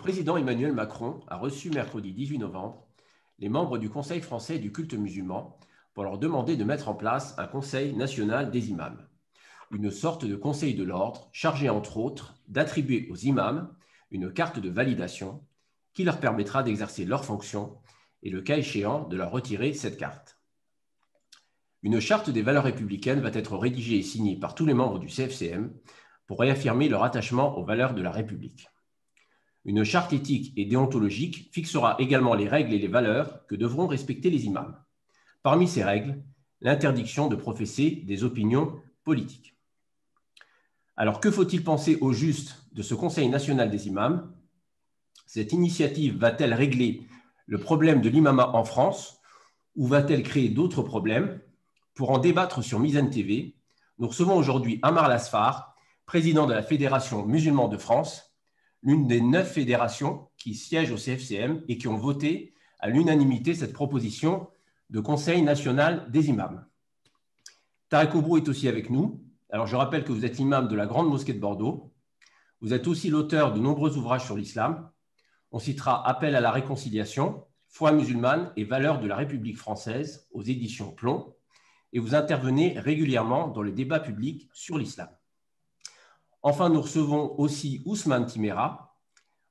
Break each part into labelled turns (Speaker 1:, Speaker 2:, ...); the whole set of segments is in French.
Speaker 1: président Emmanuel Macron a reçu mercredi 18 novembre les membres du Conseil français du culte musulman pour leur demander de mettre en place un Conseil national des imams, une sorte de conseil de l'ordre chargé entre autres d'attribuer aux imams une carte de validation qui leur permettra d'exercer leurs fonctions et le cas échéant de leur retirer cette carte. Une charte des valeurs républicaines va être rédigée et signée par tous les membres du CFCM pour réaffirmer leur attachement aux valeurs de la République. Une charte éthique et déontologique fixera également les règles et les valeurs que devront respecter les imams. Parmi ces règles, l'interdiction de professer des opinions politiques. Alors, que faut-il penser au juste de ce Conseil national des imams? Cette initiative va-t-elle régler le problème de l'imamat en France ou va-t-elle créer d'autres problèmes? Pour en débattre sur Mizan TV, nous recevons aujourd'hui Amar Lasfar, président de la Fédération musulmane de France, l'une des 9 fédérations qui siègent au CFCM et qui ont voté à l'unanimité cette proposition de Conseil national des imams. Tarek Obrou est aussi avec nous. Alors, je rappelle que vous êtes l'imam de la Grande Mosquée de Bordeaux. Vous êtes aussi l'auteur de nombreux ouvrages sur l'islam. On citera Appel à la réconciliation, Foi musulmane et valeurs de la République française aux éditions Plomb. Et vous intervenez régulièrement dans les débats publics sur l'islam. Enfin, nous recevons aussi Ousmane Timéra.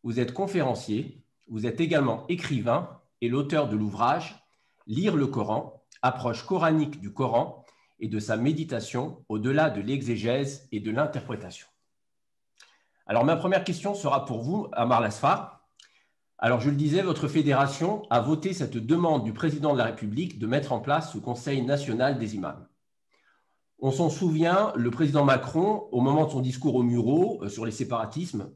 Speaker 1: Vous êtes conférencier, vous êtes également écrivain et l'auteur de l'ouvrage Lire le Coran, approche coranique du Coran et de sa méditation au-delà de l'exégèse et de l'interprétation. Alors, ma première question sera pour vous, Amar Lasfar. Alors, je le disais, votre fédération a voté cette demande du président de la République de mettre en place ce Conseil national des imams. On s'en souvient, le président Macron, au moment de son discours au Mureaux sur les séparatismes,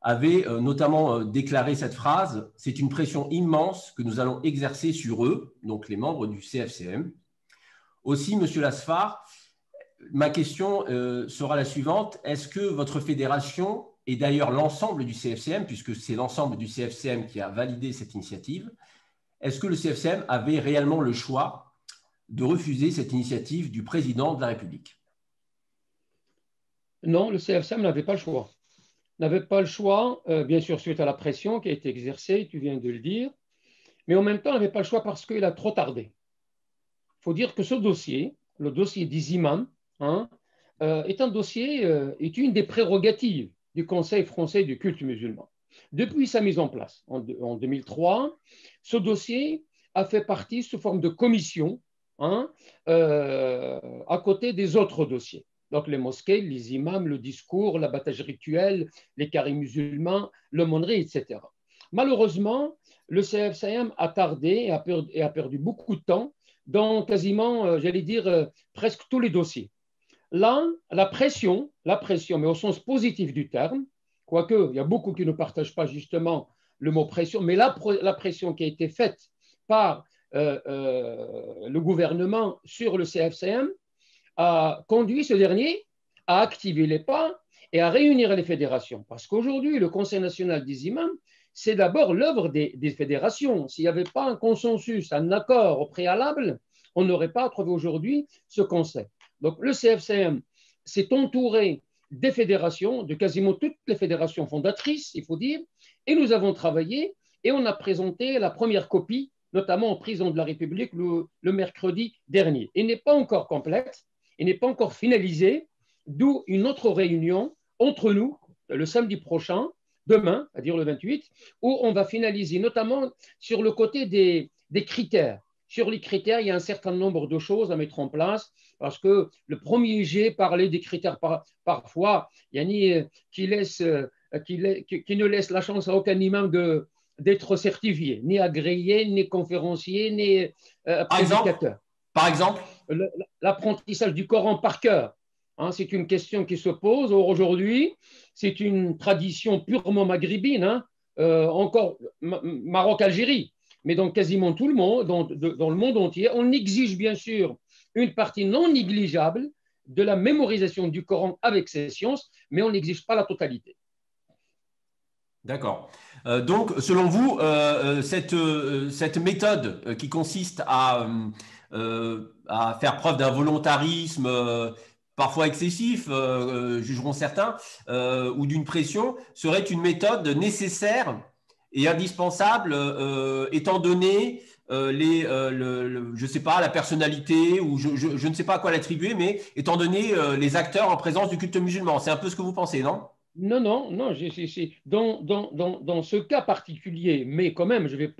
Speaker 1: avait notamment déclaré cette phrase « C'est une pression immense que nous allons exercer sur eux », donc les membres du CFCM. Aussi, Monsieur Lasfar, ma question sera la suivante. Est-ce que votre fédération, et d'ailleurs l'ensemble du CFCM, puisque c'est l'ensemble du CFCM qui a validé cette initiative, est-ce que le CFCM avait réellement le choix de refuser cette initiative du président de la République?
Speaker 2: Non, le CFCM n'avait pas le choix. N'avait pas le choix, bien sûr, suite à la pression qui a été exercée, tu viens de le dire, mais en même temps, n'avait pas le choix parce qu'il a trop tardé. Il faut dire que ce dossier, le dossier des imams, est un dossier, est une des prérogatives du Conseil français du culte musulman. Depuis sa mise en place en 2003, ce dossier a fait partie sous forme de commission à côté des autres dossiers. Donc les mosquées, les imams, le discours, l'abattage rituel, les carrés musulmans, l'aumônerie, etc. Malheureusement, le CFCM a tardé et a perdu beaucoup de temps dans quasiment, j'allais dire, presque tous les dossiers. Là, la pression, mais au sens positif du terme, quoique il y a beaucoup qui ne partagent pas justement le mot pression, mais la pression qui a été faite par le gouvernement sur le CFCM a conduit ce dernier à activer les pas et à réunir les fédérations. Parce qu'aujourd'hui, le Conseil national des imams, c'est d'abord l'œuvre des fédérations. S'il n'y avait pas un consensus, un accord au préalable, on n'aurait pas trouvé aujourd'hui ce conseil. Donc le CFCM s'est entouré des fédérations, de quasiment toutes les fédérations fondatrices, il faut dire, et nous avons travaillé et on a présenté la première copie, notamment au président de la République le mercredi dernier. Il n'est pas encore complète, il n'est pas encore finalisé, d'où une autre réunion entre nous le samedi prochain, demain, c'est-à-dire le 28, où on va finaliser notamment sur le côté des critères. Sur les critères, il y a un certain nombre de choses à mettre en place parce que le premier jet parlait des critères parfois, qui ne laisse la chance à aucun imam d'être certifié, ni agréé, ni conférencier, ni prédicateur.
Speaker 1: Par exemple,
Speaker 2: l'apprentissage du Coran par cœur. C'est une question qui se pose. Aujourd'hui, c'est une tradition purement maghrébine, encore Maroc-Algérie, mais dans quasiment tout le monde, dans le monde entier, on exige bien sûr une partie non négligeable de la mémorisation du Coran avec ses sciences, mais on n'exige pas la totalité.
Speaker 1: D'accord. Donc, selon vous, cette méthode qui consiste à faire preuve d'un volontarisme parfois excessif, jugeront certains, ou d'une pression, serait une méthode nécessaire est indispensable étant donné je ne sais pas, la personnalité, ou je ne sais pas à quoi l'attribuer, mais étant donné les acteurs en présence du culte musulman. C'est un peu ce que vous pensez, non?
Speaker 2: Non, non, non, dans ce cas particulier, mais quand même, je vais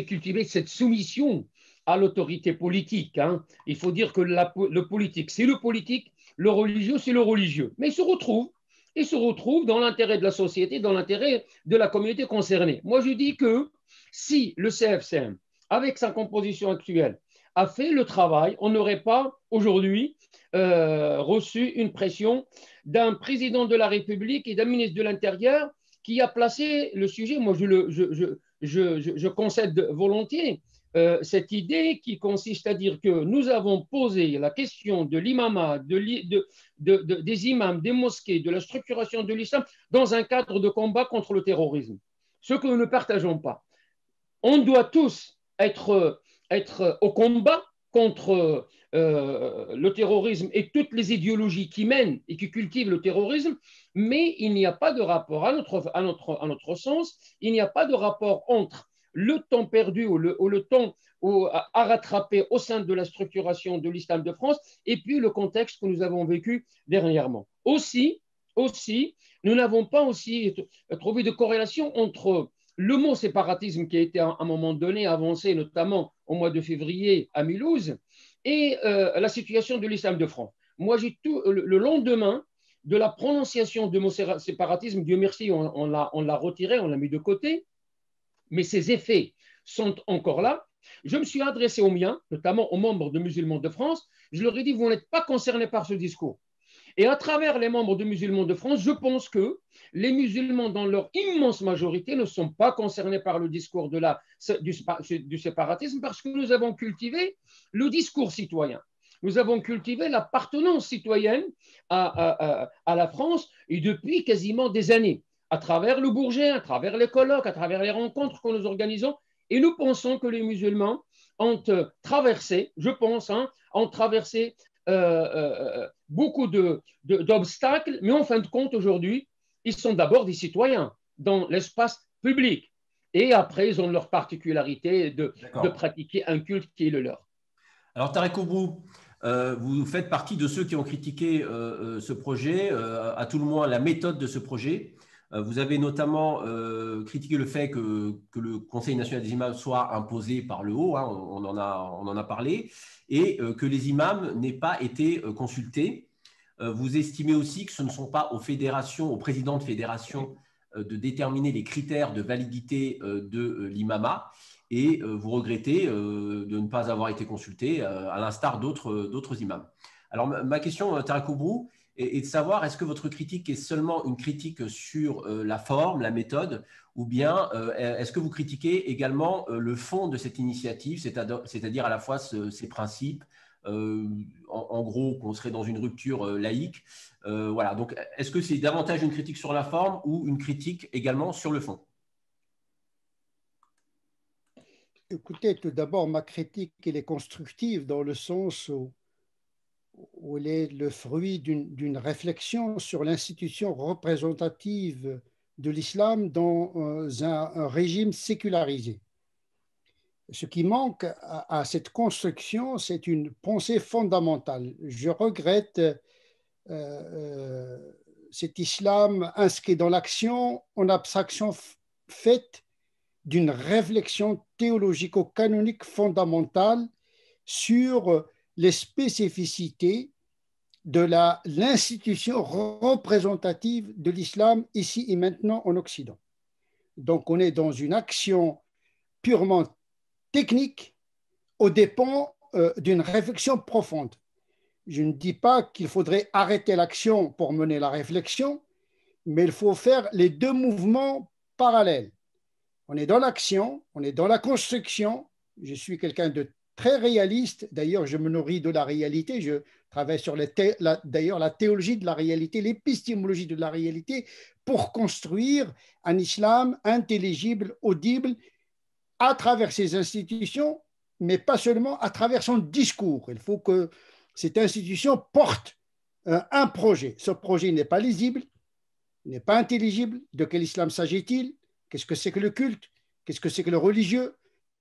Speaker 2: cultiver cette soumission à l'autorité politique, hein. Il faut dire que le politique, c'est le politique, le religieux, c'est le religieux. Mais ils se retrouvent dans l'intérêt de la société, dans l'intérêt de la communauté concernée. Moi, je dis que si le CFCM, avec sa composition actuelle, a fait le travail, on n'aurait pas aujourd'hui reçu une pression d'un président de la République et d'un ministre de l'Intérieur qui a placé le sujet, moi je concède volontiers cette idée qui consiste à dire que nous avons posé la question de l'imama, des imams, des mosquées, de la structuration de l'islam dans un cadre de combat contre le terrorisme. Ce que nous ne partageons pas. On doit tous être au combat contre le terrorisme et toutes les idéologies qui mènent et qui cultivent le terrorisme, mais il n'y a pas de rapport, à notre sens, il n'y a pas de rapport entre le temps perdu ou le temps à rattraper au sein de la structuration de l'islam de France et puis le contexte que nous avons vécu dernièrement. Aussi, nous n'avons pas aussi trouvé de corrélation entre le mot séparatisme qui a été à un moment donné avancé, notamment au mois de février à Mulhouse, et la situation de l'islam de France. Moi, le lendemain de la prononciation de mot séparatisme, Dieu merci, on l'a retiré, on l'a mis de côté, mais ses effets sont encore là. Je me suis adressé aux miens, notamment aux membres de Musulmans de France. Je leur ai dit, vous n'êtes pas concernés par ce discours. Et à travers les membres de Musulmans de France, je pense que les musulmans, dans leur immense majorité, ne sont pas concernés par le discours du séparatisme parce que nous avons cultivé le discours citoyen. Nous avons cultivé l'appartenance citoyenne à la France et depuis quasiment des années, à travers le Bourget, à travers les colloques, à travers les rencontres que nous organisons. Et nous pensons que les musulmans ont traversé, je pense, ont traversé beaucoup d'obstacles, mais en fin de compte, aujourd'hui, ils sont d'abord des citoyens dans l'espace public. Et après, ils ont leur particularité de pratiquer un culte qui est le leur.
Speaker 1: Alors, Tarek Obrou, vous faites partie de ceux qui ont critiqué ce projet, à tout le moins la méthode de ce projet. Vous avez notamment critiqué le fait que le Conseil national des imams soit imposé par le haut, hein, on en a parlé, et que les imams n'aient pas été consultés. Vous estimez aussi que ce ne sont pas aux fédérations, aux présidents de fédérations de déterminer les critères de validité de l'imama, et vous regrettez de ne pas avoir été consultés, à l'instar d'autres imams. Alors ma question, Tarek Obrou, et de savoir, est-ce que votre critique est seulement une critique sur la forme, la méthode, ou bien est-ce que vous critiquez également le fond de cette initiative, c'est-à-dire à la fois ces principes, en gros qu'on serait dans une rupture laïque. Voilà. Donc, est-ce que c'est davantage une critique sur la forme ou une critique également sur le fond?
Speaker 3: Écoutez, tout d'abord, ma critique elle est constructive dans le sens où elle est le fruit d'une réflexion sur l'institution représentative de l'islam dans un régime sécularisé. Ce qui manque à cette construction, c'est une pensée fondamentale. Je regrette cet islam inscrit dans l'action en abstraction faite d'une réflexion théologico-canonique fondamentale sur les spécificités de l'institution représentative de l'islam ici et maintenant en Occident. Donc on est dans une action purement technique aux dépens d'une réflexion profonde. Je ne dis pas qu'il faudrait arrêter l'action pour mener la réflexion, mais il faut faire les deux mouvements parallèles. On est dans l'action, on est dans la construction. Je suis quelqu'un de très réaliste. D'ailleurs, je me nourris de la réalité. Je travaille sur d'ailleurs la théologie de la réalité, l'épistémologie de la réalité pour construire un islam intelligible, audible, à travers ses institutions, mais pas seulement à travers son discours. Il faut que cette institution porte un projet. Ce projet n'est pas lisible, n'est pas intelligible. De quel islam s'agit-il? Qu'est-ce que c'est que le culte? Qu'est-ce que c'est que le religieux?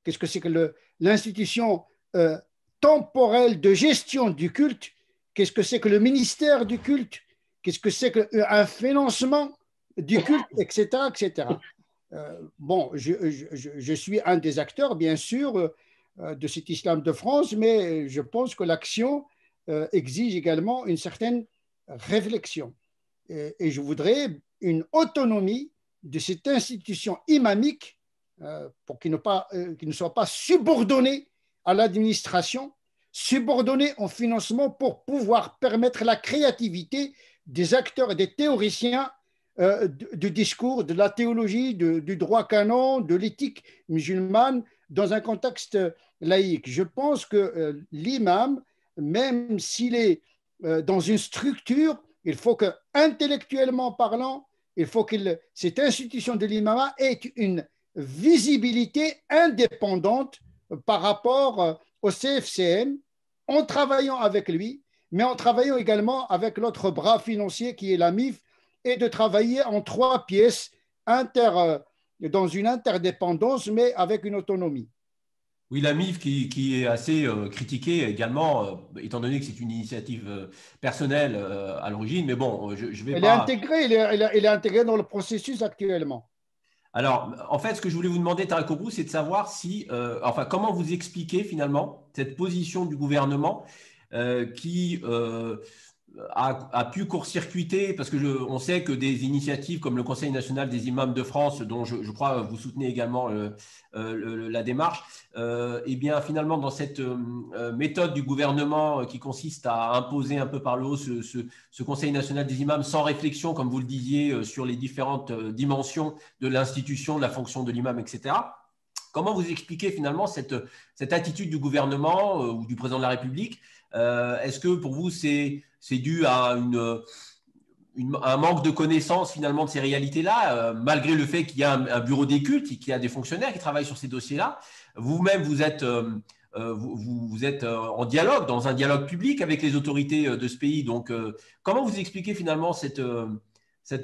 Speaker 3: Qu'est-ce que c'est que l'institution temporelle de gestion du culte? Qu'est-ce que c'est que le ministère du culte? Qu'est-ce que c'est qu'un financement du culte, etc., etc. Bon, je suis un des acteurs, bien sûr, de cet islam de France, mais je pense que l'action exige également une certaine réflexion. Et je voudrais une autonomie de cette institution imamique pour qu'il ne soit pas subordonné à l'administration, subordonné au financement pour pouvoir permettre la créativité des acteurs et des théoriciens du discours, de la théologie, du droit canon, de l'éthique musulmane dans un contexte laïque. Je pense que l'imam, même s'il est dans une structure, il faut que, intellectuellement parlant, il faut que cette institution de l'imama ait une visibilité indépendante par rapport au CFCM, en travaillant avec lui, mais en travaillant également avec l'autre bras financier qui est la MIF, et de travailler en 3 pièces dans une interdépendance, mais avec une autonomie.
Speaker 1: Oui, la MIF qui est assez critiquée également, étant donné que c'est une initiative personnelle à l'origine, mais bon, je vais
Speaker 3: Elle
Speaker 1: pas…
Speaker 3: elle est intégrée dans le processus actuellement.
Speaker 1: Alors, en fait, ce que je voulais vous demander, Tarek Obrou, c'est de savoir si, enfin, comment vous expliquez finalement cette position du gouvernement qui a pu court-circuiter, parce que on sait que des initiatives comme le Conseil national des imams de France, dont je crois vous soutenez également la démarche, et bien finalement dans cette méthode du gouvernement qui consiste à imposer un peu par le haut ce Conseil national des imams sans réflexion, comme vous le disiez, sur les différentes dimensions de l'institution, de la fonction de l'imam, etc. Comment vous expliquez finalement cette attitude du gouvernement ou du président de la République? Est-ce que pour vous c'est dû à un manque de connaissance finalement de ces réalités-là, malgré le fait qu'il y a un bureau des cultes, qu'il y a des fonctionnaires qui travaillent sur ces dossiers-là? Vous-même, vous êtes en dialogue, dans un dialogue public avec les autorités de ce pays. Donc, comment vous expliquez finalement cette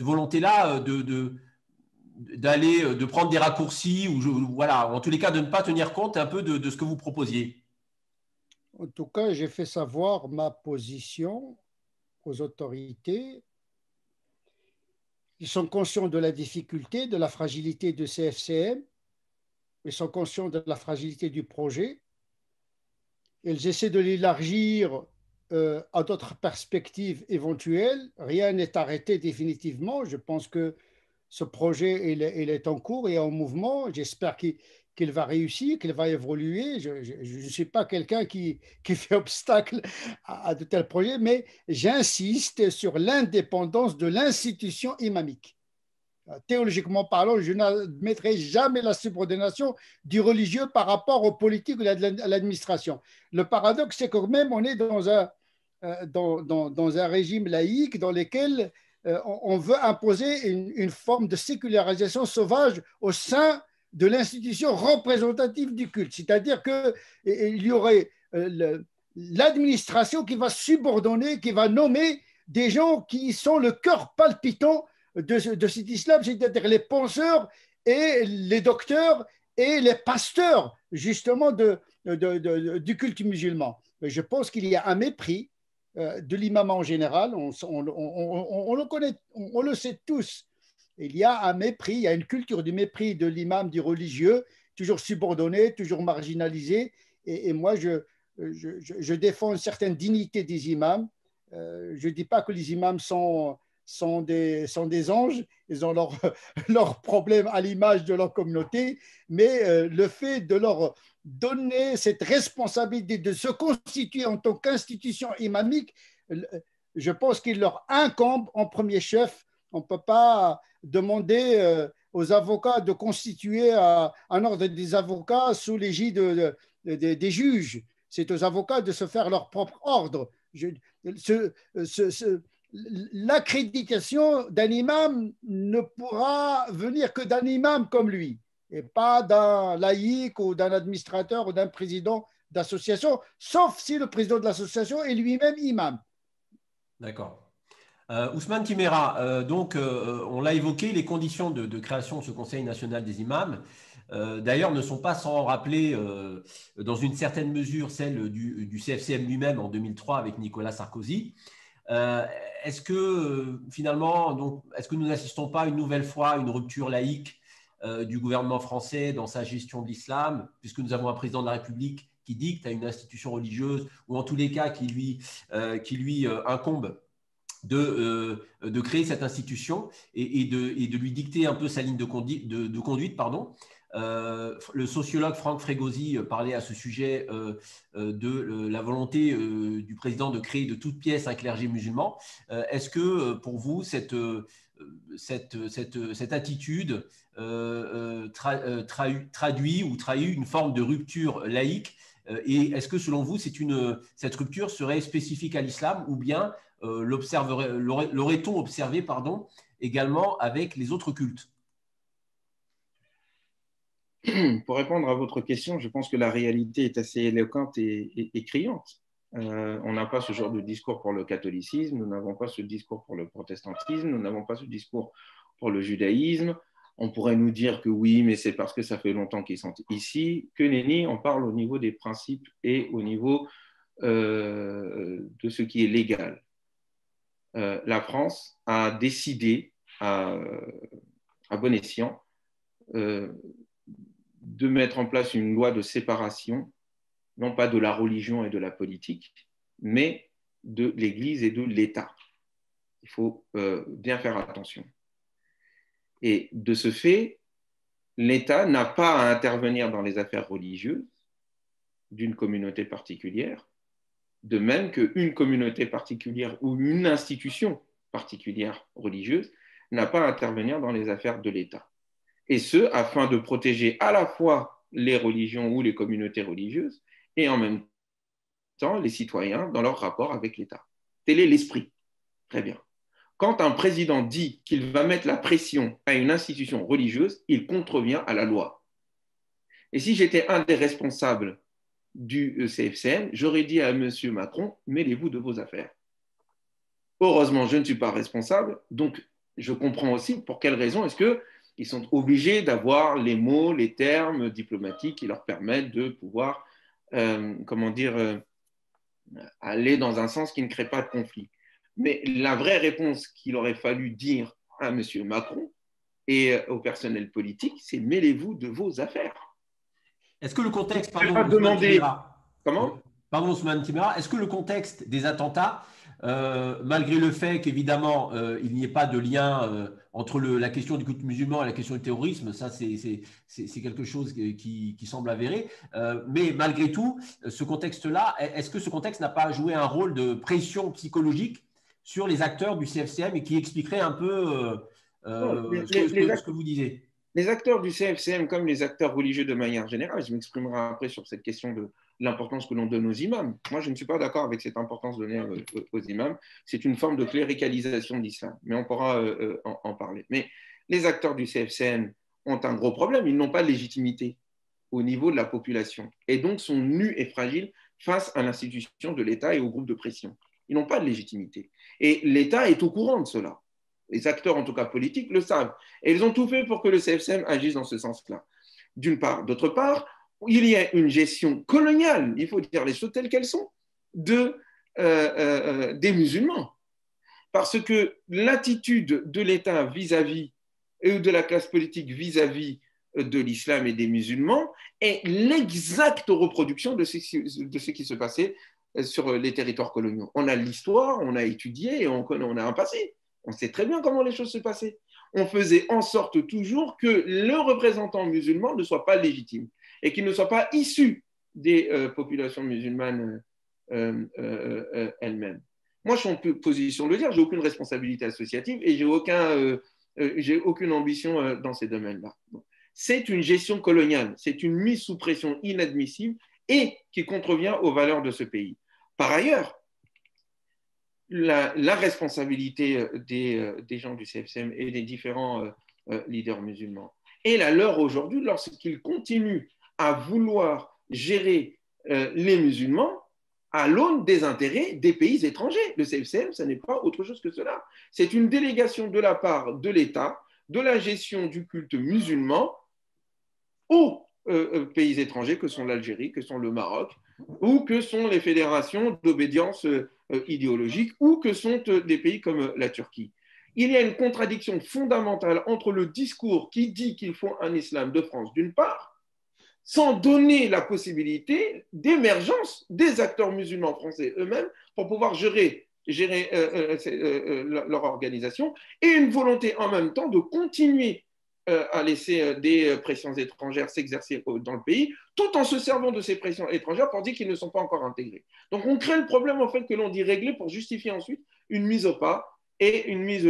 Speaker 1: volonté-là de prendre des raccourcis ou voilà, en tous les cas de ne pas tenir compte un peu de ce que vous proposiez?
Speaker 3: En tout cas, j'ai fait savoir ma position aux autorités. Ils sont conscients de la difficulté, de la fragilité de CFCM. Ils sont conscients de la fragilité du projet. Ils essaient de l'élargir à d'autres perspectives éventuelles. Rien n'est arrêté définitivement. Je pense que ce projet il est en cours et en mouvement. J'espère qu'il va réussir, qu'il va évoluer. Je ne suis pas quelqu'un qui fait obstacle à de tels projets, mais j'insiste sur l'indépendance de l'institution imamique. Théologiquement parlant, je n'admettrai jamais la subordination du religieux par rapport aux politiques ou à l'administration. Le paradoxe, c'est que même on est dans un régime laïque dans lequel on veut imposer une forme de sécularisation sauvage au sein de l'institution représentative du culte. C'est-à-dire qu'il y aurait l'administration qui va subordonner, qui va nommer des gens qui sont le cœur palpitant de cet islam, c'est-à-dire les penseurs et les docteurs et les pasteurs, justement, du culte musulman. Mais je pense qu'il y a un mépris de l'imam en général, on le connaît, on le sait tous. Il y a un mépris, il y a une culture du mépris de l'imam, du religieux, toujours subordonné, toujours marginalisé. Et moi, je défends une certaine dignité des imams. Je ne dis pas que les imams sont des anges, ils ont leurs problèmes à l'image de leur communauté, mais le fait de leur donner cette responsabilité de se constituer en tant qu'institution imamique, je pense qu'il leur incombe en premier chef. On ne peut pas demander aux avocats de constituer un ordre des avocats sous l'égide des juges. C'est aux avocats de se faire leur propre ordre. L'accréditation d'un imam ne pourra venir que d'un imam comme lui, et pas d'un laïc ou d'un administrateur ou d'un président d'association, sauf si le président de l'association est lui-même imam.
Speaker 1: D'accord. Ousmane Timéra, on l'a évoqué, les conditions de création de ce Conseil national des imams, d'ailleurs, ne sont pas sans rappeler, dans une certaine mesure, celle du CFCM lui-même en 2003 avec Nicolas Sarkozy. Euh, Est-ce que finalement, donc, est-ce que nous n'assistons pas une nouvelle fois à une rupture laïque du gouvernement français dans sa gestion de l'islam, puisque nous avons un président de la République qui dicte à une institution religieuse, ou en tous les cas qui lui incombe de créer cette institution et de lui dicter un peu sa ligne de conduite, pardon. Le sociologue Franck Frégosi parlait à ce sujet de la volonté du président de créer de toutes pièces un clergé musulman. Est-ce que pour vous, cette attitude traduit ou trahit une forme de rupture laïque et est-ce que selon vous, cette rupture serait spécifique à l'islam ou bien l'aurait-on observé pardon, également avec les autres cultes?
Speaker 4: Pour répondre à votre question, je pense que la réalité est assez éloquente et criante. On n'a pas ce genre de discours pour le catholicisme, nous n'avons pas ce discours pour le protestantisme, nous n'avons pas ce discours pour le judaïsme. On pourrait nous dire que oui, mais c'est parce que ça fait longtemps qu'ils sont ici. Que nenni, on parle au niveau des principes et au niveau de ce qui est légal. La France a décidé, à bon escient, de mettre en place une loi de séparation, non pas de la religion et de la politique, mais de l'Église et de l'État. Il faut bien faire attention. Et de ce fait, l'État n'a pas à intervenir dans les affaires religieuses d'une communauté particulière, de même qu'une communauté particulière ou une institution particulière religieuse n'a pas à intervenir dans les affaires de l'État. Et ce, afin de protéger à la fois les religions ou les communautés religieuses et en même temps les citoyens dans leur rapport avec l'État. Tel est l'esprit. Très bien. Quand un président dit qu'il va mettre la pression à une institution religieuse, il contrevient à la loi. Et si j'étais un des responsables du CFCM, j'aurais dit à M. Macron, mêlez-vous de vos affaires. Heureusement, je ne suis pas responsable, donc je comprends aussi pour quelles raisons est-ce qu'ils sont obligés d'avoir les mots, les termes diplomatiques qui leur permettent de pouvoir, aller dans un sens qui ne crée pas de conflit. Mais la vraie réponse qu'il aurait fallu dire à M. Macron et au personnel politique, c'est mêlez-vous de vos affaires.
Speaker 1: Est-ce que le contexte, pardon, Ousmane Timéra, est-ce que le contexte des attentats, malgré le fait qu'évidemment il n'y ait pas de lien entre la question du culte musulman et la question du terrorisme, ça c'est quelque chose qui semble avéré, mais malgré tout, ce contexte-là, est-ce que ce contexte n'a pas joué un rôle de pression psychologique sur les acteurs du CFCM et qui expliquerait un peu ce que vous disiez?
Speaker 4: Les acteurs du CFCM, comme les acteurs religieux de manière générale, je m'exprimerai après sur cette question de l'importance que l'on donne aux imams. Moi, je ne suis pas d'accord avec cette importance donnée aux imams. C'est une forme de cléricalisation de l'islam, mais on pourra en parler. Mais les acteurs du CFCM ont un gros problème. Ils n'ont pas de légitimité au niveau de la population et donc sont nus et fragiles face à l'institution de l'État et au groupe de pression. Ils n'ont pas de légitimité. Et l'État est au courant de cela. Les acteurs, en tout cas politiques, le savent. Et ils ont tout fait pour que le CFCM agisse dans ce sens-là. D'une part. D'autre part, il y a une gestion coloniale, il faut dire les choses telles qu'elles sont, des musulmans. Parce que l'attitude de l'État vis-à-vis et de la classe politique vis-à-vis de l'islam et des musulmans est l'exacte reproduction de ce qui se passait sur les territoires coloniaux. On a l'histoire, on a étudié et on a un passé. On sait très bien comment les choses se passaient. On faisait en sorte toujours que le représentant musulman ne soit pas légitime et qu'il ne soit pas issu des populations musulmanes elles-mêmes. Moi, je suis en position de le dire, je n'ai aucune responsabilité associative et je n'ai aucune ambition dans ces domaines-là. C'est une gestion coloniale, c'est une mise sous pression inadmissible et qui contrevient aux valeurs de ce pays. Par ailleurs, la responsabilité des gens du CFCM et des différents leaders musulmans est la leur aujourd'hui lorsqu'ils continuent à vouloir gérer les musulmans à l'aune des intérêts des pays étrangers. Le CFCM, ce n'est pas autre chose que cela. C'est une délégation de la part de l'État de la gestion du culte musulman aux pays étrangers que sont l'Algérie, que sont le Maroc, ou que sont les fédérations d'obédience idéologique, ou que sont des pays comme la Turquie. Il y a une contradiction fondamentale entre le discours qui dit qu'il faut un islam de France d'une part, sans donner la possibilité d'émergence des acteurs musulmans français eux-mêmes pour pouvoir gérer leur organisation, et une volonté en même temps de continuer à laisser des pressions étrangères s'exercer dans le pays, tout en se servant de ces pressions étrangères pour dire qu'ils ne sont pas encore intégrés. Donc on crée le problème en fait que l'on dit régler pour justifier ensuite une mise au pas et une mise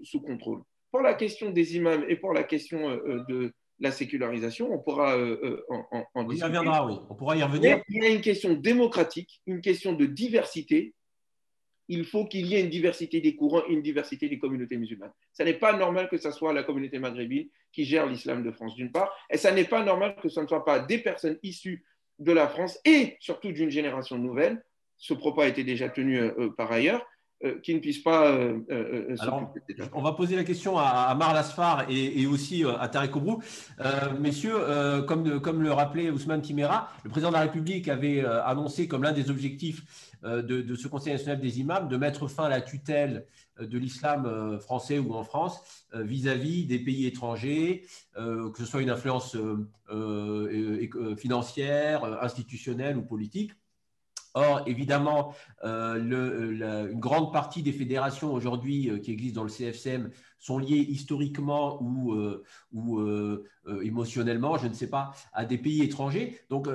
Speaker 4: sous contrôle. Pour la question des imams et pour la question de la sécularisation, on pourra en discuter.
Speaker 1: On y reviendra, oui. On pourra y revenir.
Speaker 4: Mais il y a une question démocratique, une question de diversité. Il faut qu'il y ait une diversité des courants et une diversité des communautés musulmanes. Ce n'est pas normal que ce soit la communauté maghrébine qui gère l'islam de France, d'une part, et ce n'est pas normal que ce ne soit pas des personnes issues de la France et surtout d'une génération nouvelle, ce propos a été déjà tenu par ailleurs, qui ne puissent pas
Speaker 1: Alors, on va poser la question à Marl Asfar et aussi à Tarek Obrou. Messieurs, comme le rappelait Ousmane Timéra, le président de la République avait annoncé comme l'un des objectifs de ce Conseil national des imams de mettre fin à la tutelle de l'islam français ou en France vis-à-vis des pays étrangers, que ce soit une influence financière, institutionnelle ou politique. Or, évidemment, une grande partie des fédérations aujourd'hui qui existent dans le CFCM sont liées historiquement ou émotionnellement, je ne sais pas, à des pays étrangers. Donc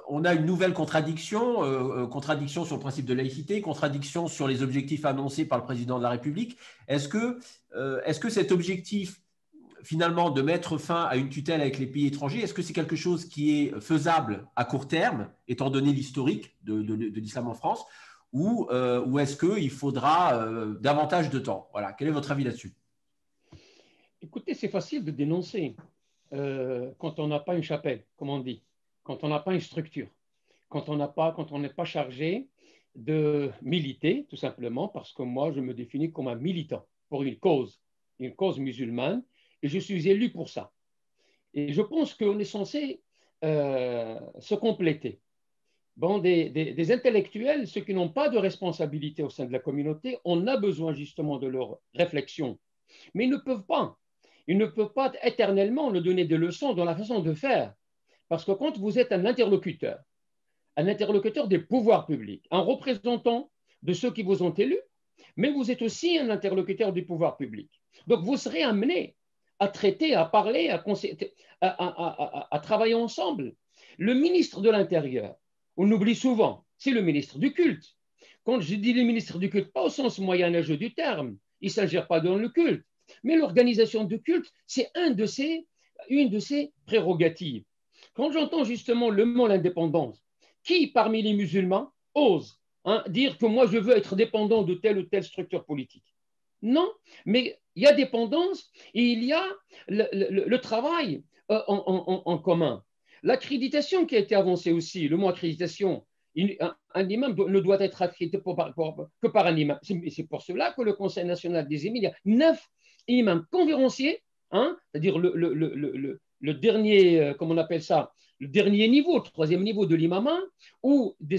Speaker 1: on a une nouvelle contradiction, contradiction sur le principe de laïcité, contradiction sur les objectifs annoncés par le président de la République. Est-ce que cet objectif finalement de mettre fin à une tutelle avec les pays étrangers, est-ce que c'est quelque chose qui est faisable à court terme, étant donné l'historique de l'islam en France, ou est-ce qu'il faudra davantage de temps? Voilà. Quel est votre avis là-dessus?
Speaker 2: Écoutez, c'est facile de dénoncer quand on n'a pas une chapelle, comme on dit, quand on n'a pas une structure, quand on n'est pas chargé de militer, tout simplement, parce que moi, je me définis comme un militant pour une cause musulmane, et je suis élu pour ça. Et je pense qu'on est censé se compléter. Bon, des intellectuels, ceux qui n'ont pas de responsabilité au sein de la communauté, on a besoin justement de leur réflexion. Mais ils ne peuvent pas éternellement leur donner des leçons dans la façon de faire. Parce que quand vous êtes un interlocuteur des pouvoirs publics, un représentant de ceux qui vous ont élus, mais vous êtes aussi un interlocuteur du pouvoir public. Donc vous serez amené à traiter, à parler, à travailler ensemble. Le ministre de l'Intérieur, on l'oublie souvent, c'est le ministre du culte. Quand je dis le ministre du culte, pas au sens moyenâgeux du terme, il ne s'agit pas dans le culte, mais l'organisation du culte, c'est une de ses prérogatives. Quand j'entends justement le mot l'indépendance, qui parmi les musulmans ose dire que moi je veux être dépendant de telle ou telle structure politique? Non, mais il y a dépendance et il y a le travail en commun. L'accréditation qui a été avancée aussi, le mot accréditation, un imam ne doit être accrédité que par un imam. C'est pour cela que le Conseil national des imams, il y a 9 imams conférenciers, c'est-à-dire le dernier, comment on appelle ça, le dernier niveau, le 3e niveau de l'imama, ou des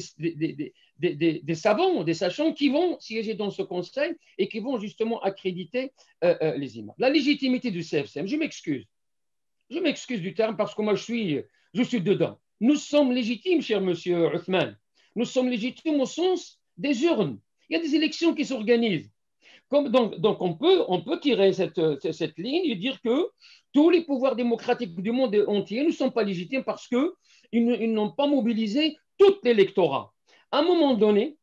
Speaker 2: savants, des sachants qui vont siéger dans ce conseil et qui vont justement accréditer les imams. La légitimité du CFCM, je m'excuse du terme parce que moi je suis dedans. Nous sommes légitimes, cher monsieur Othman. Nous sommes légitimes au sens des urnes. Il y a des élections qui s'organisent. Donc on peut tirer cette ligne et dire que tous les pouvoirs démocratiques du monde entier ne sont pas légitimes parce qu'ils n'ont pas mobilisé tout l'électorat. À un moment donné,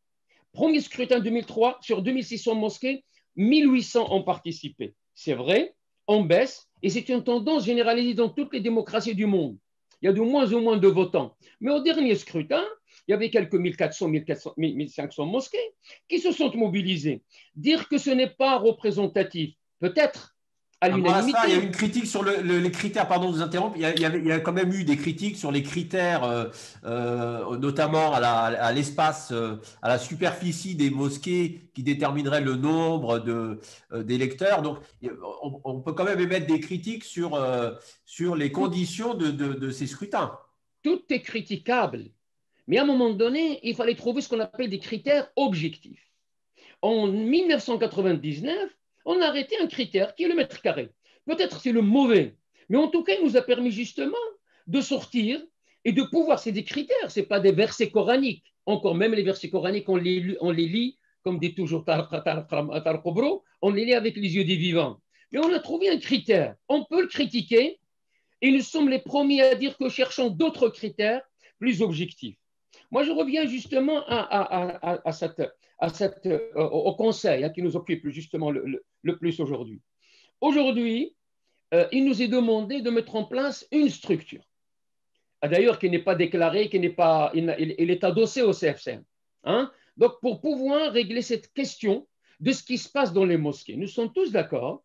Speaker 2: premier scrutin 2003, sur 2600 mosquées, 1800 ont participé. C'est vrai, on baisse, et c'est une tendance généralisée dans toutes les démocraties du monde. Il y a de moins en moins de votants. Mais au dernier scrutin, il y avait quelques 1400, 1500 mosquées qui se sont mobilisées. Dire que ce n'est pas représentatif, peut-être, à
Speaker 1: Avant ça, il y a eu
Speaker 2: l'unanimité.
Speaker 1: une critique sur les critères, pardon de vous interrompre, il y a quand même eu des critiques sur les critères, notamment à l'espace, à la superficie des mosquées qui déterminerait le nombre d'électeurs. Donc, on peut quand même émettre des critiques sur les
Speaker 2: Tout,
Speaker 1: conditions de ces scrutins.
Speaker 2: tout est critiquable. Mais à un moment donné, il fallait trouver ce qu'on appelle des critères objectifs. En 1999, on a arrêté un critère qui est le mètre carré. Peut-être c'est le mauvais, mais en tout cas, il nous a permis justement de sortir et de pouvoir, c'est des critères, ce n'est pas des versets coraniques. Encore même les versets coraniques, on les lit comme dit toujours on les lit avec les yeux des vivants. Mais on a trouvé un critère. On peut le critiquer et nous sommes les premiers à dire que cherchons d'autres critères plus objectifs. Moi, je reviens justement au conseil qui nous occupe justement le plus aujourd'hui. Aujourd'hui, il nous est demandé de mettre en place une structure, d'ailleurs qui n'est pas déclarée, il est adossé au CFCM. Hein? Donc, pour pouvoir régler cette question de ce qui se passe dans les mosquées, nous sommes tous d'accord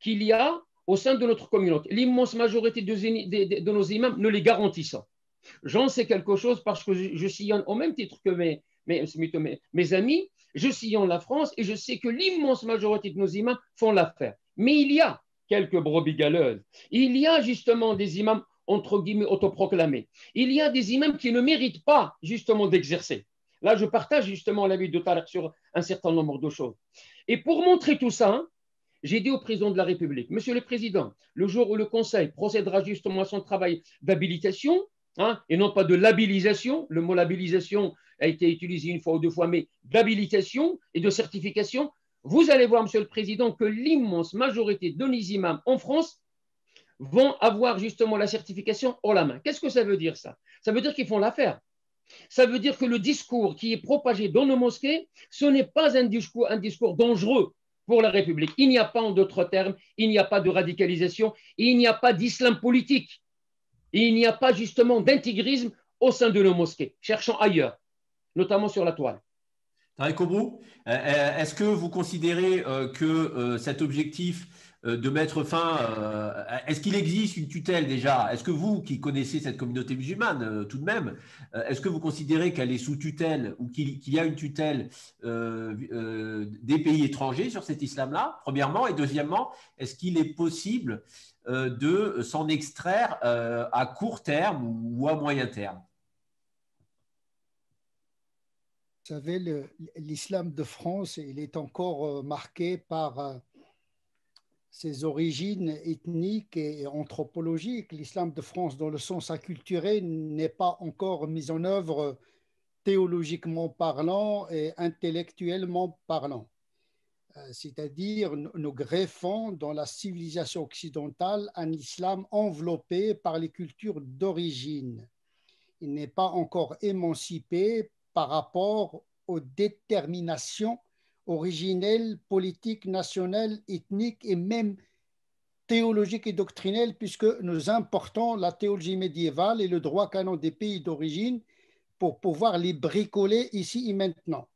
Speaker 2: qu'il y a au sein de notre communauté, l'immense majorité de nos imams ne les garantissent. J'en sais quelque chose parce que je sillonne au même titre que mes amis, je sillonne la France et je sais que l'immense majorité de nos imams font l'affaire. Mais il y a quelques brebis galeuses. Il y a justement des imams entre guillemets autoproclamés. Il y a des imams qui ne méritent pas justement d'exercer. Là, je partage justement l'avis de Tariq sur un certain nombre de choses. Et pour montrer tout ça, j'ai dit au président de la République, Monsieur le Président, le jour où le Conseil procédera justement à son travail d'habilitation, et non pas de labellisation, le mot labellisation a été utilisé une fois ou deux fois, mais d'habilitation et de certification, vous allez voir, Monsieur le Président, que l'immense majorité de nos imams en France vont avoir justement la certification haut la main. Qu'est-ce que ça veut dire ça? Ça veut dire qu'ils font l'affaire. Ça veut dire que le discours qui est propagé dans nos mosquées, ce n'est pas un discours dangereux pour la République. Il n'y a pas, en d'autres termes, il n'y a pas de radicalisation, il n'y a pas d'islam politique. Il n'y a pas justement d'intégrisme au sein de nos mosquées. Cherchons ailleurs, notamment sur la toile.
Speaker 1: Tariq Obrou, est-ce que vous considérez que cet objectif de mettre fin, est-ce qu'il existe une tutelle déjà? Est-ce que vous, qui connaissez cette communauté musulmane tout de même, est-ce que vous considérez qu'elle est sous tutelle ou qu'il y a une tutelle des pays étrangers sur cet islam-là, premièrement? Et deuxièmement, est-ce qu'il est possible de s'en extraire à court terme ou à moyen terme?
Speaker 3: Vous savez, l'islam de France, il est encore marqué par ses origines ethniques et anthropologiques. L'islam de France, dans le sens acculturé, n'est pas encore mis en œuvre théologiquement parlant et intellectuellement parlant. C'est-à-dire, nous greffons dans la civilisation occidentale un islam enveloppé par les cultures d'origine. Il n'est pas encore émancipé par rapport aux déterminations originelles, politiques, nationales, ethniques et même théologiques et doctrinelles, puisque nous importons la théologie médiévale et le droit canon des pays d'origine pour pouvoir les bricoler ici et maintenant.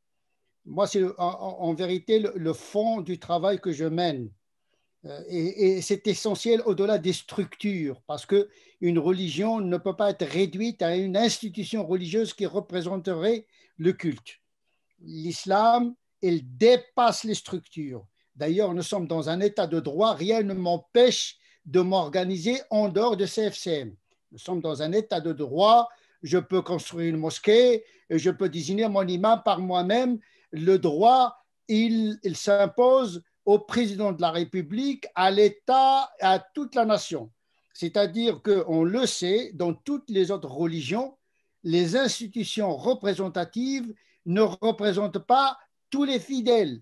Speaker 3: Moi, c'est en vérité le fond du travail que je mène. Et c'est essentiel au-delà des structures, parce qu'une religion ne peut pas être réduite à une institution religieuse qui représenterait le culte. L'islam, il dépasse les structures. D'ailleurs, nous sommes dans un état de droit, rien ne m'empêche de m'organiser en dehors de CFCM. Nous sommes dans un état de droit, je peux construire une mosquée, je peux désigner mon imam par moi-même. Le droit, il s'impose au président de la République, à l'État, à toute la nation. C'est-à-dire qu'on le sait, dans toutes les autres religions, les institutions représentatives ne représentent pas tous les fidèles.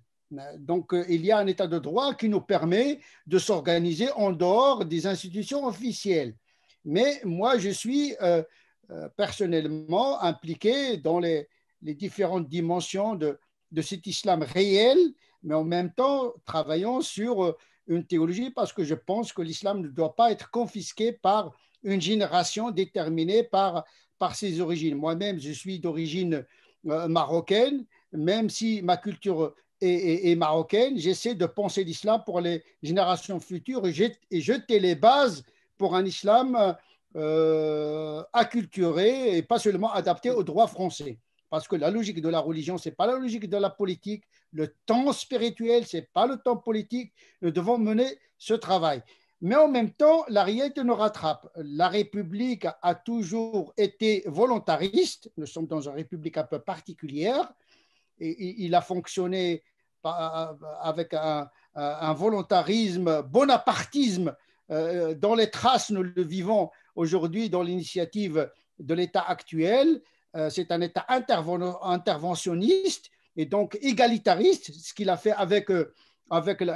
Speaker 3: Donc, il y a un état de droit qui nous permet de s'organiser en dehors des institutions officielles. Mais moi, je suis personnellement impliqué dans les différentes dimensions de cet islam réel, mais en même temps, travaillons sur une théologie parce que je pense que l'islam ne doit pas être confisqué par une génération déterminée par ses origines. Moi-même, je suis d'origine marocaine, même si ma culture et marocaine, j'essaie de penser l'islam pour les générations futures et jeter les bases pour un islam acculturé et pas seulement adapté au droit français. Parce que la logique de la religion, ce n'est pas la logique de la politique. Le temps spirituel, ce n'est pas le temps politique. Nous devons mener ce travail. Mais en même temps, la réalité nous rattrape. La République a toujours été volontariste. Nous sommes dans une République un peu particulière. Et il a fonctionné avec un volontarisme, bonapartisme dont les traces, nous le vivons aujourd'hui dans l'initiative de l'État actuel. C'est un État interventionniste et donc égalitariste, ce qu'il a fait avec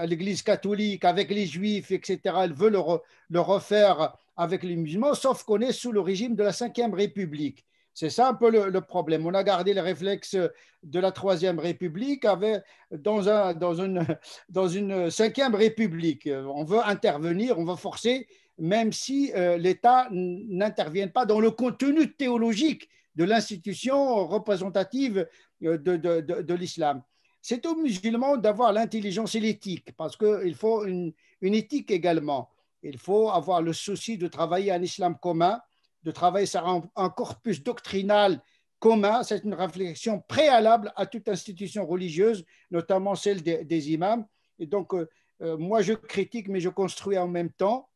Speaker 3: l'Église catholique, avec les Juifs, etc. Il veut le refaire avec les musulmans, sauf qu'on est sous le régime de la Ve République. C'est ça un peu le problème. On a gardé les réflexes de la Troisième République dans une Ve République. On veut intervenir, on veut forcer, même si l'État n'intervient pas dans le contenu théologique de l'institution représentative de l'islam. C'est aux musulmans d'avoir l'intelligence et l'éthique, parce qu'il faut une éthique également. Il faut avoir le souci de travailler un islam commun, de travailler sur un corpus doctrinal commun. C'est une réflexion préalable à toute institution religieuse, notamment celle des imams. Et donc, moi, je critique, mais je construis en même temps,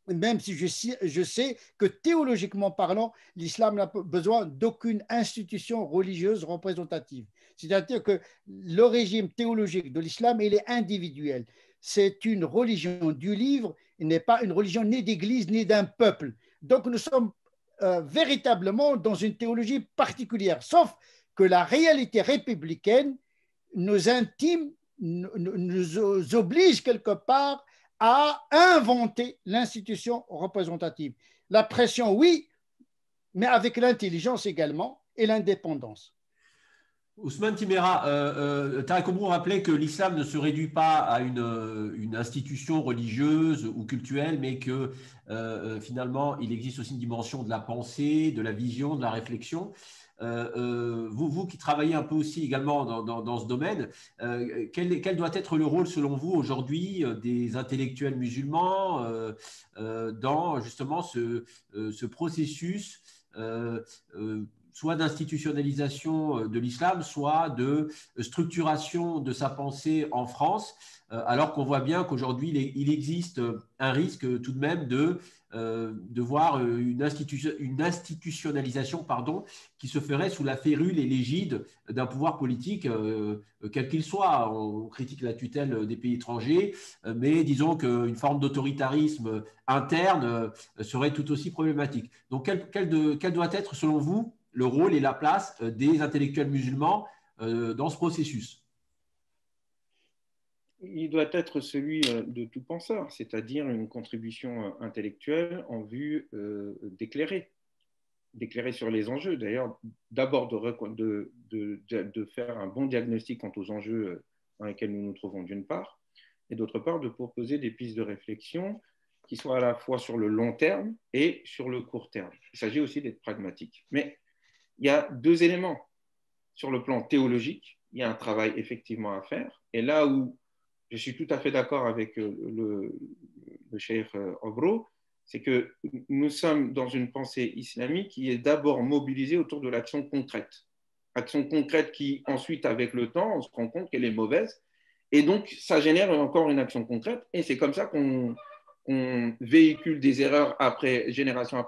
Speaker 3: même si je sais que théologiquement parlant, l'islam n'a besoin d'aucune institution religieuse représentative. C'est-à-dire que le régime théologique de l'islam, il est individuel. C'est une religion du livre, il n'est pas une religion ni d'église ni d'un peuple. Donc nous sommes véritablement dans une théologie particulière, sauf que la réalité républicaine nous intime, nous oblige quelque part à inventer l'institution représentative. La pression, oui, mais avec l'intelligence également et l'indépendance.
Speaker 1: Ousmane Timéra, Tarek Obrour rappelait que l'islam ne se réduit pas à une institution religieuse ou cultuelle, mais que finalement, il existe aussi une dimension de la pensée, de la vision, de la réflexion. Vous qui travaillez un peu aussi également dans ce domaine, quel doit être le rôle selon vous aujourd'hui des intellectuels musulmans dans justement ce processus soit d'institutionnalisation de l'islam, soit de structuration de sa pensée en France, alors qu'on voit bien qu'aujourd'hui, il existe un risque tout de même de voir une institutionnalisation qui se ferait sous la férule et l'égide d'un pouvoir politique, quel qu'il soit. On critique la tutelle des pays étrangers, mais disons qu'une forme d'autoritarisme interne serait tout aussi problématique. Donc, quel doit être, selon vous, le rôle et la place des intellectuels musulmans dans ce processus?
Speaker 4: Il doit être celui de tout penseur, c'est-à-dire une contribution intellectuelle en vue d'éclairer sur les enjeux. D'ailleurs, d'abord de faire un bon diagnostic quant aux enjeux dans lesquels nous nous trouvons d'une part, et d'autre part de proposer des pistes de réflexion qui soient à la fois sur le long terme et sur le court terme. Il s'agit aussi d'être pragmatique. Mais il y a deux éléments. Sur le plan théologique, il y a un travail effectivement à faire. Et là où je suis tout à fait d'accord avec le cheikh Obro, c'est que nous sommes dans une pensée islamique qui est d'abord mobilisée autour de l'action concrète. Action concrète qui, ensuite, avec le temps, on se rend compte qu'elle est mauvaise. Et donc, ça génère encore une action concrète. Et c'est comme ça qu'on véhicule des erreurs après génération,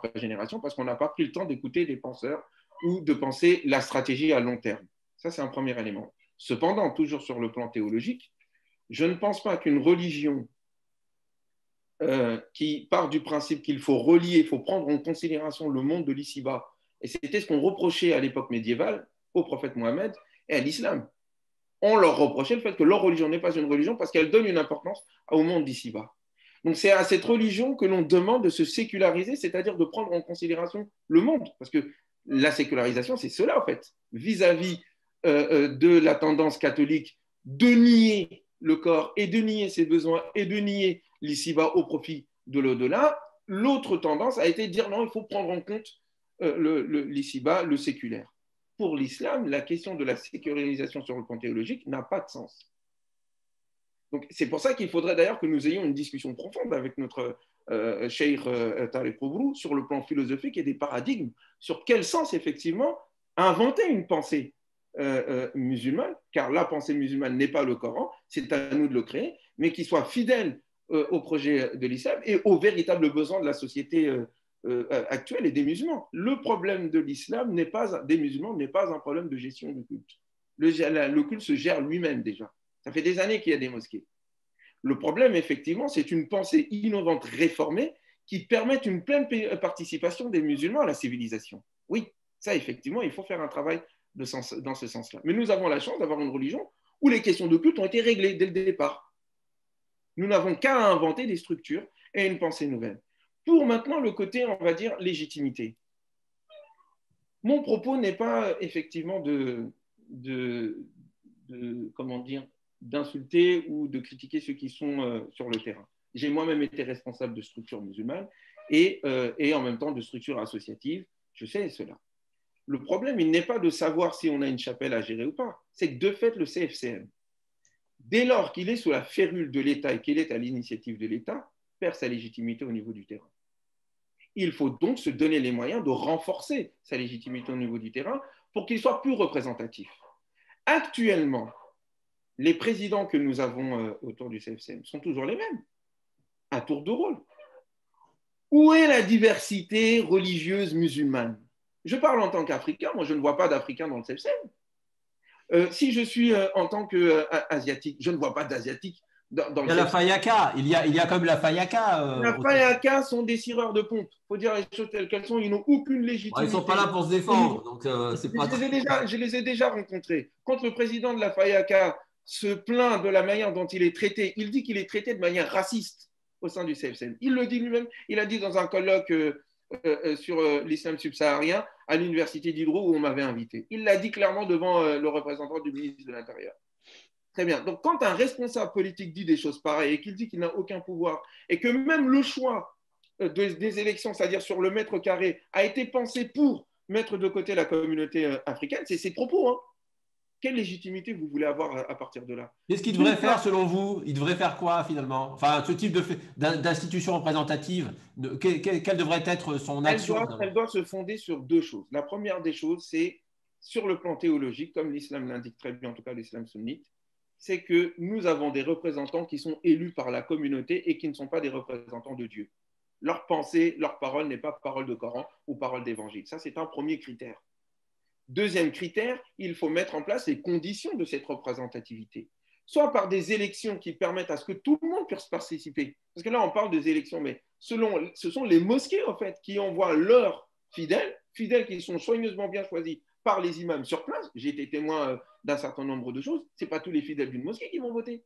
Speaker 4: parce qu'on n'a pas pris le temps d'écouter les penseurs ou de penser la stratégie à long terme. Ça, c'est un premier élément. Cependant, toujours sur le plan théologique, je ne pense pas qu'une religion qui part du principe qu'il faut relier, il faut prendre en considération le monde de l'ici-bas, et c'était ce qu'on reprochait à l'époque médiévale au prophète Mohammed et à l'islam. On leur reprochait le fait que leur religion n'est pas une religion parce qu'elle donne une importance au monde d'ici-bas. Donc c'est à cette religion que l'on demande de se séculariser, c'est-à-dire de prendre en considération le monde, parce que la sécularisation, c'est cela en fait, vis-à-vis de la tendance catholique de nier le corps et de nier ses besoins et de nier l'ici-bas au profit de l'au-delà. L'autre tendance a été de dire non, il faut prendre en compte l'ici-bas, le séculaire. Pour l'islam, la question de la sécularisation sur le plan théologique n'a pas de sens. Donc, c'est pour ça qu'il faudrait d'ailleurs que nous ayons une discussion profonde avec notre Cheikh Tariq Roubrou sur le plan philosophique et des paradigmes, sur quel sens, effectivement, inventer une pensée musulmane, car la pensée musulmane n'est pas le Coran, c'est à nous de le créer, mais qui soit fidèle au projet de l'islam et aux véritables besoins de la société actuelle et des musulmans. Le problème de l'islam des musulmans n'est pas un problème de gestion du culte. Le culte se gère lui-même déjà. Ça fait des années qu'il y a des mosquées. Le problème, effectivement, c'est une pensée innovante réformée qui permette une pleine participation des musulmans à la civilisation. Oui, ça, effectivement, il faut faire un travail dans ce sens-là. Mais nous avons la chance d'avoir une religion où les questions de culte ont été réglées dès le départ. Nous n'avons qu'à inventer des structures et une pensée nouvelle. Pour maintenant, le côté, on va dire, légitimité. Mon propos n'est pas effectivement comment dire, d'insulter ou de critiquer ceux qui sont sur le terrain. J'ai moi-même été responsable de structures musulmanes et en même temps de structures associatives. Je sais cela. Le problème, il n'est pas de savoir si on a une chapelle à gérer ou pas. C'est que de fait, le CFCM, dès lors qu'il est sous la férule de l'État et qu'il est à l'initiative de l'État, perd sa légitimité au niveau du terrain. Il faut donc se donner les moyens de renforcer sa légitimité au niveau du terrain pour qu'il soit plus représentatif. Actuellement, les présidents que nous avons autour du CFCM sont toujours les mêmes, à tour de rôle. Où est la diversité religieuse musulmane? Je parle en tant qu'Africain, moi je ne vois pas d'Africains dans le CFCM. Si je suis en tant qu'Asiatique, je ne vois pas d'Asiatiques dans le CFCM.
Speaker 1: Il y a la Fayaka, il y a comme la Fayaka.
Speaker 4: La Fayaka sont des tireurs de pompe. Il faut dire les choses telles qu'elles sont, ils n'ont aucune légitimité.
Speaker 1: Ils ne sont pas là pour se défendre. Donc,
Speaker 4: je les ai déjà rencontrés. Quand le président de la Fayaka se plaint de la manière dont il est traité, il dit qu'il est traité de manière raciste au sein du CFCM. Il le dit lui-même, il a dit dans un colloque sur l'islam subsaharien à l'université d'Hydro où on m'avait invité. Il l'a dit clairement devant le représentant du ministre de l'Intérieur. Très bien. Donc, quand un responsable politique dit des choses pareilles et qu'il dit qu'il n'a aucun pouvoir et que même le choix des élections, c'est-à-dire sur le mètre carré, a été pensé pour mettre de côté la communauté africaine, c'est ses propos. Hein. Quelle légitimité vous voulez avoir à partir de là?
Speaker 1: Qu'est-ce qu'il devrait faire selon vous? Il devrait faire quoi finalement? Enfin, ce type d'institution représentative, quelle devrait être son action?
Speaker 4: Elle doit se fonder sur deux choses. La première des choses, c'est sur le plan théologique, comme l'islam l'indique très bien, en tout cas l'islam sunnite, c'est que nous avons des représentants qui sont élus par la communauté et qui ne sont pas des représentants de Dieu. Leur pensée, leur parole n'est pas parole de Coran ou parole d'évangile. Ça, c'est un premier critère. Deuxième critère, il faut mettre en place les conditions de cette représentativité, soit par des élections qui permettent à ce que tout le monde puisse participer. Parce que là, on parle des élections, mais ce sont les mosquées, en fait, qui envoient leurs fidèles qui sont soigneusement bien choisis par les imams sur place. J'ai été témoin d'un certain nombre de choses. Ce n'est pas tous les fidèles d'une mosquée qui vont voter.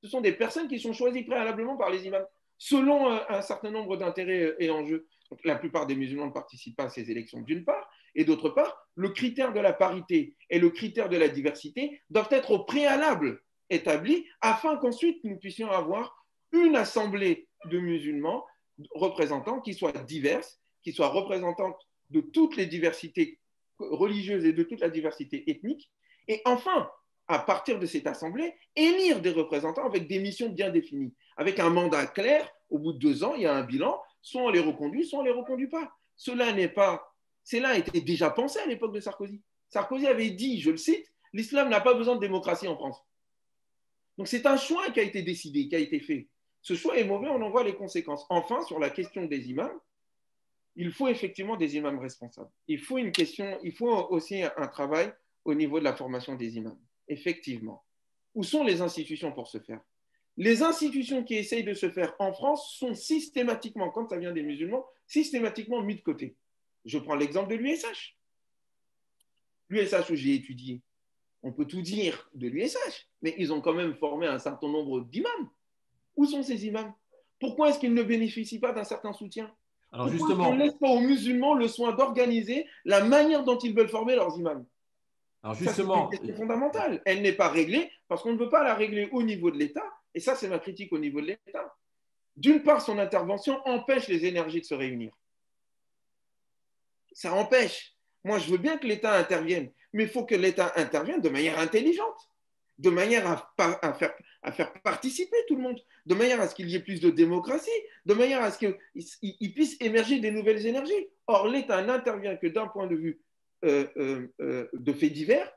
Speaker 4: Ce sont des personnes qui sont choisies préalablement par les imams, selon un certain nombre d'intérêts et enjeux. Donc, la plupart des musulmans ne participent pas à ces élections, d'une part. Et d'autre part, le critère de la parité et le critère de la diversité doivent être au préalable établis afin qu'ensuite nous puissions avoir une assemblée de musulmans représentants qui soient diverses, qui soient représentantes de toutes les diversités religieuses et de toute la diversité ethnique. Et enfin, à partir de cette assemblée, élire des représentants avec des missions bien définies, avec un mandat clair. Au bout de 2 ans, il y a un bilan, soit on les reconduit, soit on ne les reconduit pas. Cela a été déjà pensé à l'époque de Sarkozy. Sarkozy avait dit, je le cite, l'islam n'a pas besoin de démocratie en France. Donc c'est un choix qui a été décidé, qui a été fait. Ce choix est mauvais, on en voit les conséquences. Enfin, sur la question des imams, il faut effectivement des imams responsables. Il faut aussi un travail au niveau de la formation des imams. Effectivement. Où sont les institutions pour ce faire? Les institutions qui essayent de se faire en France sont systématiquement, quand ça vient des musulmans, systématiquement mis de côté. Je prends l'exemple de l'USH. L'USH où j'ai étudié, on peut tout dire de l'USH, mais ils ont quand même formé un certain nombre d'imams. Où sont ces imams? Pourquoi est-ce qu'ils ne bénéficient pas d'un certain soutien?
Speaker 1: Alors
Speaker 4: Pourquoi
Speaker 1: justement,
Speaker 4: on ne laisse pas aux musulmans le soin d'organiser la manière dont ils veulent former leurs imams?
Speaker 1: Alors justement,
Speaker 4: c'est une question fondamentale. Elle n'est pas réglée parce qu'on ne veut pas la régler au niveau de l'État. Et ça, c'est ma critique au niveau de l'État. D'une part, son intervention empêche les énergies de se réunir. Ça empêche. Moi, je veux bien que l'État intervienne, mais il faut que l'État intervienne de manière intelligente, de manière à faire participer tout le monde, de manière à ce qu'il y ait plus de démocratie, de manière à ce qu'il puisse émerger des nouvelles énergies. Or, l'État n'intervient que d'un point de vue de faits divers.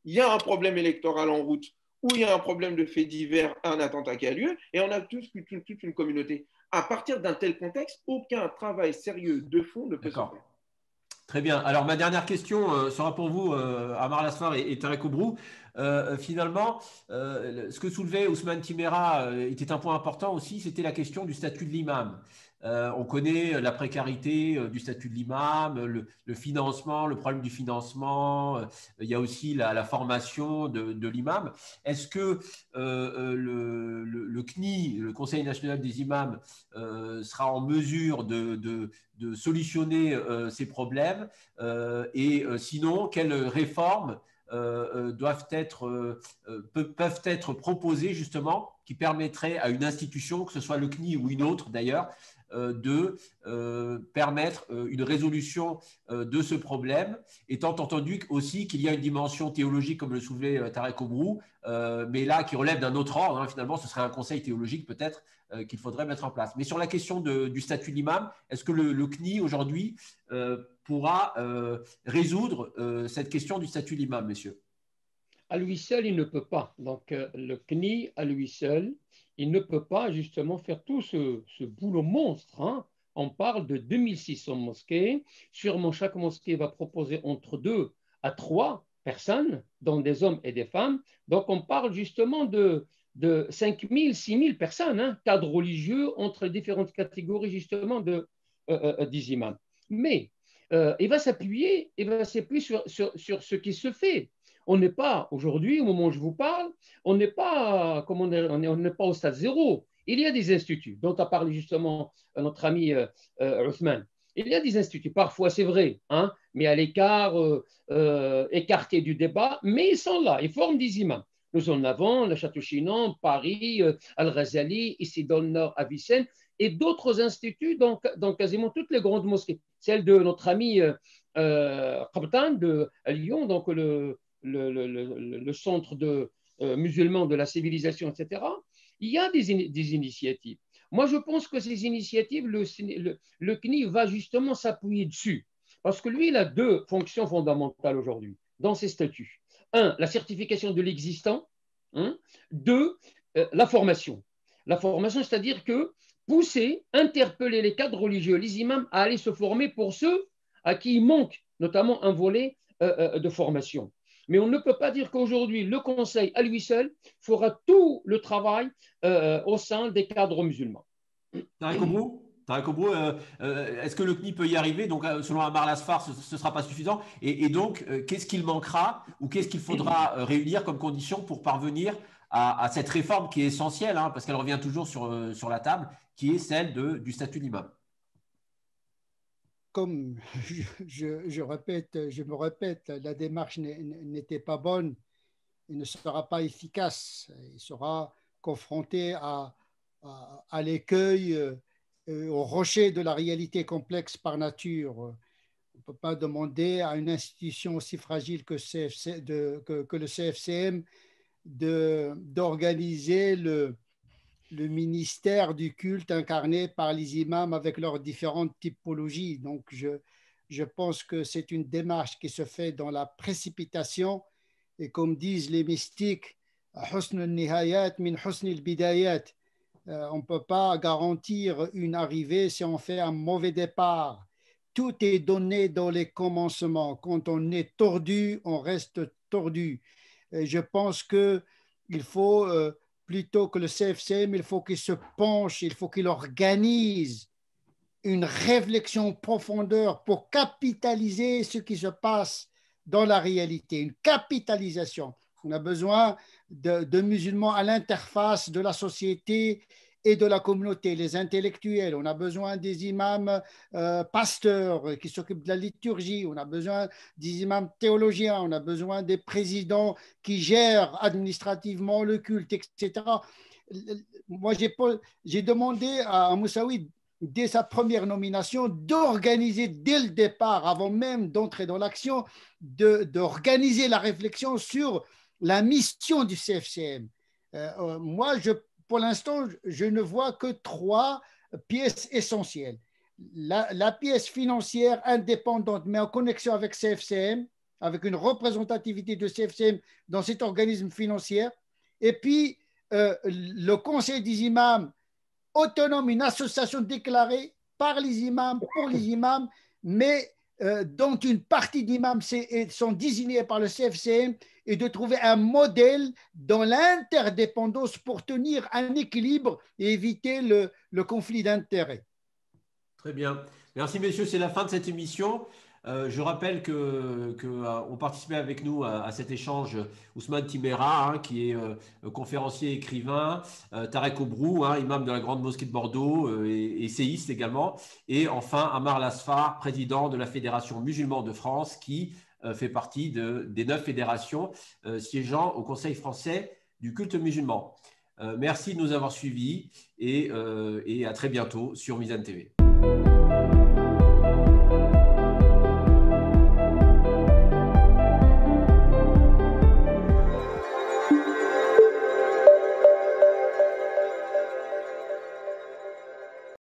Speaker 4: Il y a un problème électoral en route, ou il y a un problème de faits divers, un attentat qui a lieu, et on a toute une communauté. À partir d'un tel contexte, aucun travail sérieux de fond ne peut se faire.
Speaker 1: Très bien. Alors, ma dernière question sera pour vous, Amar Lasfar et Tarek Oubrou. Finalement, ce que soulevait Ousmane Timéra était un point important aussi, c'était la question du statut de l'imam. On connaît la précarité du statut de l'imam, le financement, le problème du financement. Il y a aussi la formation de l'imam. Est-ce que le CNI, le Conseil national des imams, sera en mesure de solutionner ces problèmes sinon, quelles réformes peuvent être proposées justement qui permettraient à une institution, que ce soit le CNI ou une autre d'ailleurs, de permettre une résolution de ce problème, étant entendu aussi qu'il y a une dimension théologique, comme le soulevait Tarek Oubrou, mais là qui relève d'un autre ordre, hein, finalement ce serait un conseil théologique peut-être qu'il faudrait mettre en place. Mais sur la question du statut de l'imam, est-ce que le CNI aujourd'hui pourra résoudre cette question du statut de l'imam, messieurs?
Speaker 2: À lui seul, il ne peut pas. Donc, le CNI, à lui seul, il ne peut pas justement faire tout ce boulot monstre. Hein. On parle de 2600 mosquées. Sûrement, chaque mosquée va proposer entre 2 à 3 personnes, dont des hommes et des femmes. Donc, on parle justement de 5000, 6000 personnes, hein, cadres religieux entre différentes catégories justement des imams. Mais il va s'appuyer sur ce qui se fait. On n'est pas, aujourd'hui, au moment où je vous parle, on n'est pas au stade zéro. Il y a des instituts, dont a parlé justement notre ami Othman. Il y a des instituts, parfois c'est vrai, hein, mais à l'écart, écartés du débat, mais ils sont là, ils forment des imams. Nous en avons, le Château-Chinon, Paris, Al-Ghazali, ici dans le Nord, à Vicenne, et d'autres instituts dans quasiment toutes les grandes mosquées. Celle de notre ami Qabtan de Lyon, donc le centre musulman de la civilisation, etc. Il y a des initiatives. Moi, je pense que ces initiatives, le CNI va justement s'appuyer dessus. Parce que lui, il a 2 fonctions fondamentales aujourd'hui dans ses statuts. 1, la certification de l'existant. 2, la formation. La formation, c'est-à-dire que pousser, interpeller les cadres religieux, les imams, à aller se former pour ceux à qui il manque notamment un volet de formation. Mais on ne peut pas dire qu'aujourd'hui, le Conseil, à lui seul, fera tout le travail au sein des cadres musulmans.
Speaker 1: Tarek Oubrou, est-ce que le CNI peut y arriver? Donc, selon Amar Lasfar, ce ne sera pas suffisant. Et donc, qu'est-ce qu'il manquera ou qu'est-ce qu'il faudra réunir comme condition pour parvenir à cette réforme qui est essentielle, hein, parce qu'elle revient toujours sur la table, qui est celle du statut d'imam?
Speaker 3: Comme je me répète, la démarche n'était pas bonne et ne sera pas efficace. Il sera confronté à l'écueil, au rocher de la réalité complexe par nature. On ne peut pas demander à une institution aussi fragile que le CFCM d'organiser le ministère du culte incarné par les imams avec leurs différentes typologies. Donc, je pense que c'est une démarche qui se fait dans la précipitation et comme disent les mystiques, husn al-nihayat min husn al-bidayat. On ne peut pas garantir une arrivée si on fait un mauvais départ. Tout est donné dans les commencements. Quand on est tordu, on reste tordu. Et je pense qu'il faut... plutôt que le CFCM, il faut qu'il se penche, il faut qu'il organise une réflexion profondeur pour capitaliser ce qui se passe dans la réalité, une capitalisation. On a besoin de musulmans à l'interface de la société et de la communauté, les intellectuels. On a besoin des imams pasteurs qui s'occupent de la liturgie. On a besoin des imams théologiens. On a besoin des présidents qui gèrent administrativement le culte, etc. Moi, j'ai demandé à Moussaoui, dès sa première nomination, d'organiser dès le départ, avant même d'entrer dans l'action, d'organiser la réflexion sur la mission du CFCM. Moi, pour l'instant, je ne vois que 3 pièces essentielles. La pièce financière indépendante, mais en connexion avec CFCM, avec une représentativité de CFCM dans cet organisme financier. Et puis, le conseil des imams autonome, une association déclarée par les imams, pour les imams, mais dont une partie d'imams sont désignés par le CFCM, et de trouver un modèle dans l'interdépendance pour tenir un équilibre et éviter le conflit d'intérêts.
Speaker 1: Très bien. Merci, messieurs. C'est la fin de cette émission. Je rappelle qu'on participait avec nous à cet échange Ousmane Timéra, hein, qui est conférencier écrivain, Tarek Obrou, hein, imam de la Grande Mosquée de Bordeaux et essayiste également, et enfin Amar Lasfar, président de la Fédération musulmane de France, qui fait partie des 9 fédérations siégeant au Conseil français du culte musulman. Merci de nous avoir suivis et à très bientôt sur Mizan TV.